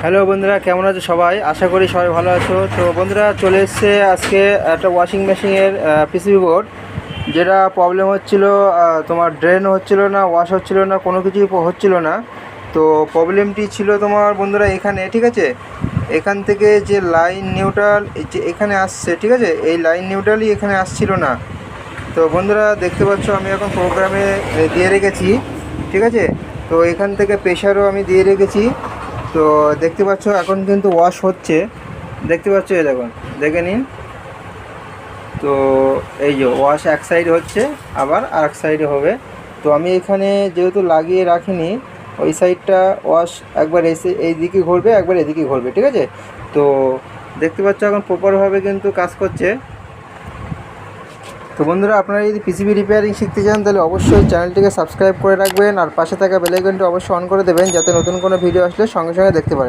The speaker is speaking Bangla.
হ্যালো বন্ধুরা, কেমন আছো সবাই? আশা করি সবাই ভালো আছো। তো বন্ধুরা, চলে এসছে আজকে একটা ওয়াশিং মেশিনের পিসিবি বোর্ড, যেটা প্রবলেম হচ্ছিল। তোমার ড্রেন হচ্ছিল না, ওয়াশ হচ্ছিল না, কোনো কিছুই হচ্ছিল না। তো প্রবলেমটি ছিল তোমার বন্ধুরা এখানে, ঠিক আছে? এখান থেকে যে লাইন নিউট্রাল যে এখানে আসছে, ঠিক আছে, এই লাইন নিউট্রালই এখানে আসছিল না। তো বন্ধুরা দেখতে পাচ্ছ আমি এখন প্রোগ্রামে দিয়ে রেখেছি, ঠিক আছে? তো এখান থেকে প্রেশারও আমি দিয়ে রেখেছি। তো দেখতে পাচ্ছ এখন কিন্তু ওয়াশ হচ্ছে, দেখতে পাচ্ছ, এই দেখুন, দেখে নিন। তো এই যে ওয়াশ এক সাইড হচ্ছে, আবার আর এক সাইডে হবে। তো আমি এখানে যেহেতু লাগিয়ে রাখিনি, ওই সাইডটা ওয়াশ একবার এসে এই দিকে ঘুরবে, একবার এদিকে ঘুরবে, ঠিক আছে? তো দেখতে পাচ্ছ এখন প্রপারভাবে কিন্তু কাজ করছে। তো বন্ধুরা, আপনারা যদি পিসিবি রিপেয়ারিং শিখতে চান তাহলে অবশ্যই চ্যানেলটিকে সাবস্ক্রাইব করে রাখবেন, আর পাশে থাকা বেল আইকনটি অবশ্যই অন করে দেবেন, যাতে নতুন কোনো ভিডিও আসলে সঙ্গে সঙ্গে দেখতে পারেন।